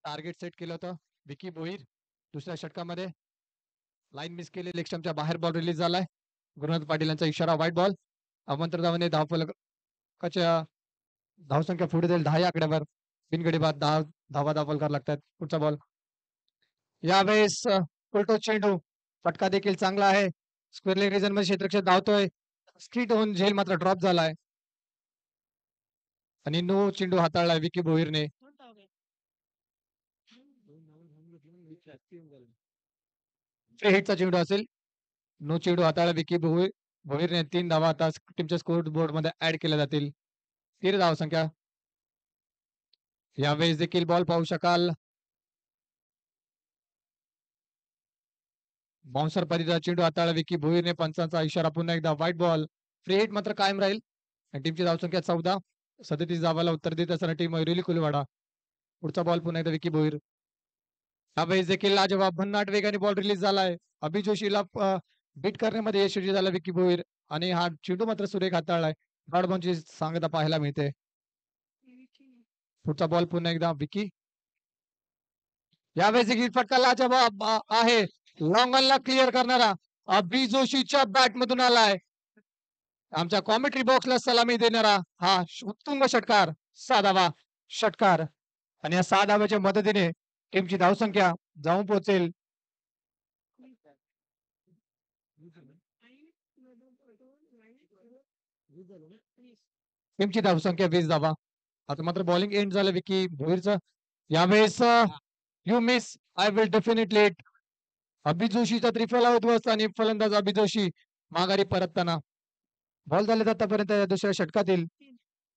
Target set केलं होतं विकी भोईर दुसऱ्या षटकामध्ये लाईन मिस केली. लेग स्टंपच्या बाहेर बॉल रिलीज झालाय. गुरुनाथ पाटील यांचा इशारा व्हाईट बॉल. अवंतर धावाने धावफलकाच्या धावसंख्या पुढे जाईल 10 आकड्यावर. बिनगडी बाद 10 धावा दाखल कराव्या लागतात. पुढचा बॉल यावेळेस उलटो चेंडू फटका देखील चांगला आहे. स्क्वेअर लेग रिजन मध्ये क्षेत्ररक्षक धावतोय. स्किट होऊन झेल मात्र ड्रॉप झालाय आणि नो चेंडू हाताळलाय विकी भोईरने. फ्री हिटचा चेंडू असेल. नो चेंडू हाताळला विकी भोईरने 3 धावा आता टीमच्या स्कोर बोर्ड मध्ये ऍड केल्या जातील. स्थिर धावसंख्या. यावेळेस देखील बॉल पाहू शकाल. बाउन्सर पद्धतीचा चेंडू हाताळला विकी भोईरने. पंचांचा इशारा पुन्हा एकदा व्हाईट बॉल. फ्री हिट मात्र कायम राहील. टीमची धावसंख्या 14. 37 धावाला उत्तर देत असताना टीम ऐरोली कोलीवाडा. पुढचा बॉल पुन्हा एकदा विकी भोईर. यावेळेस देखील लाजवाब भन्नाट वेगाने बॉल रिलीज झालाय. अभि जोशीला बीट करण्यामध्ये यशस्वी झाला विकी भोईर आणि हा चेंडू मात्र सुरेख हाताळलाय. गॉड बॉलची सांगता पाहायला मिळते. पुढचा बॉल पुन्हा एकदा विकी. यावेळेस देखील फटका लाजवाब आहे. लॉंग ऑनला क्लिअर करणारा अभि जोशीच्या बॅट मधून आलाय. आमच्या कॉमेंट्री बॉक्सला सलामी देणारा हा उत्तुंग षटकार. 6 धावा षटकार आणि या 6 धाव्याच्या मदतीने टीमची धावसंख्या जाऊन पोहोचेल टीमची धावसंख्या 20 धावा. आता मात्र बॉलिंग एंड झालं विकी भोईरचं. यावेळेस you miss I will definitely it. अभि जोशीचा त्रिफला उद्ध्वस्त आणि फलंदाज अभि जोशी माघारी परतताना. बॉल झाले आतापर्यंत दुसऱ्या षटकातील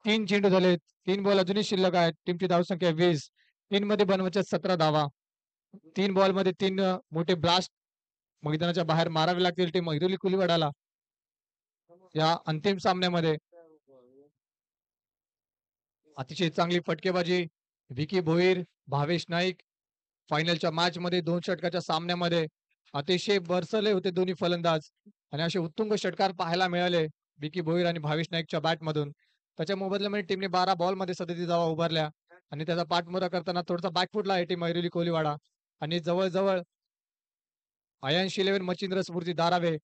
3 चेंडू झाले. 3 बॉल अजूनही शिल्लक आहेत. टीमची धावसंख्या 20. 3 मध्ये बनवायच्या 17 धावा. 3 बॉल मध्ये 3 मोठे ब्लास्ट मैदानाच्या बाहेर मारावे लागतील टीम ऐरोली कोलीवाडाला या अंतिम सामन्यामध्ये. अतिशय चांगली फटकेबाजी विकी भोईर, भावेश नाईक फायनलच्या मॅच मध्ये 2 षटकाच्या सामन्यामध्ये अतिशय बरसले होते दोन्ही फलंदाज आणि असे उत्तुंग षटकार पाहायला मिळाले विकी भोईर आणि भावेश नाईकच्या बॅट मधून. त्याच्या मोबदल्यामध्ये टीमने 12 बॉल मध्ये 37 धावा उभारल्या आणि त्याचा पाठमोरा करताना थोडासा बॅकफुटला आहे टीम ऐरोली कोलीवाडा आणि जवळजवळ अयांश 11 मच्छिंद्र स्फूर्ती धारावे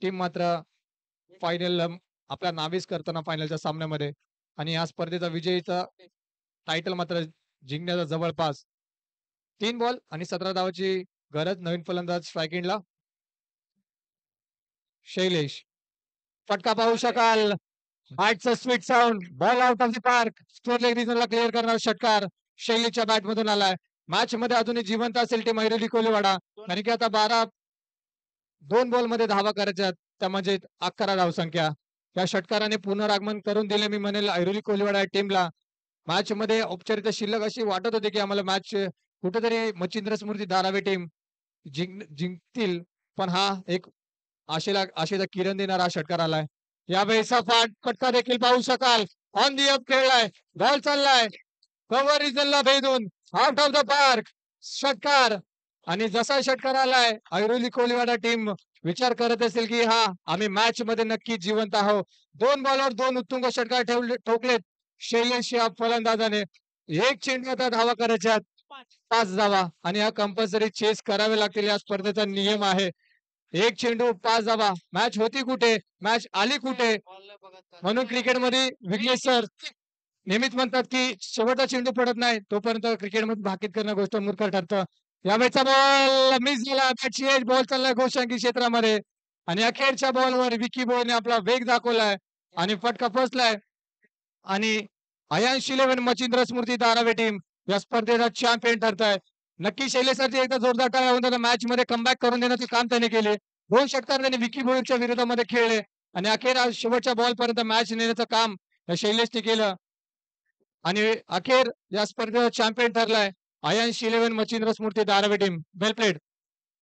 टीम मात्र फायनल आपल्या नावीस करताना फायनलच्या सामन्यामध्ये आणि या स्पर्धेचा विजयीचा टायटल मात्र जिंकण्याचा जवळपास. 3 बॉल आणि 17 धावाची गरज. नवीन फलंदाज स्ट्रायकिंगला शैलेश. फटका पाहू शकाल. बॅटचा sweet sound. Ball out of the park. Square leg रिजनला क्लिअर करणारा षटकार शैलेशच्या बॅट मधून आलाय. मॅच मध्ये अजूनही जिवंत असेल टीम ऐरोली कोलीवाडा कारण की आता 2 बॉल मध्ये धावा करायच्यात त्या म्हणजे 11 धावसंख्या. या षटकाराने पुनरागमन करून दिले मी म्हणेल ऐरोली कोलीवाडा टीमला. मॅच मध्ये औपचारिकता शिल्लक अशी वाटत होती की आम्हाला मॅच कुठेतरी मच्छिंद्र स्मृती धारावी टीम जिंकतील पण हा एक आशेचा किरण देणारा षटकार आलाय. यावेळेस फटका देखील पाहू शकाल. ऑन दी अप खेळलाय. बॉल चाललाय कव्हर रिजनला भेदून आउट ऑफ द पार्क षटकार आणि जसा षटकार आलाय ऐरोली कोलीवाडा टीम विचार करत असेल की हा आम्ही मॅच मध्ये नक्की जिवंत आहोत. 2 बॉलवर 2 उत्तुंग षटकार ठोकलेत शैलेश या फलंदाजाने. एक चेंडू आता धावा करायच्यात 5 धावा आणि हा कंपल्सरी चेस करावे लागतील. या स्पर्धेचा नियम आहे. एक चेंडू 5 धावा. मॅच होती कुठे, मॅच आली कुठे. म्हणून क्रिकेटमध्ये विघ्नेश सर नेहमीच म्हणतात की शेवटचा चेंडू पडत नाही तोपर्यंत क्रिकेटमध्ये भाकीत करणं गोष्ट मूर्ख ठरतं. यावेळेचा बॉल मिस झाला. बॉल चाललाय गोशांकी क्षेत्रामध्ये आणि अखेरच्या बॉलवर विकी बॉयने आपला वेग दाखवलाय आणि फटका फसलाय आणि अयांश 11 मच्छिंद्र स्मृती धारावे टीम या स्पर्धेचा चॅम्पियन ठरताय. नक्की शैलेशसाठी एकदा जोरदार टाळ्या होऊन त्याला मॅच मध्ये कमबॅक करून देण्याचे काम त्याने केले. 2 षटकार त्याने विकी भोईरच्या विरोधामध्ये खेळले आणि अखेर शेवटच्या बॉल पर्यंत मॅच नेण्याचं काम या शैलेशने केलं आणि अखेर या स्पर्धेचा चॅम्पियन ठरलाय अयांश 11 मच्छिंद्र स्मृती धारावे टीम. Well played.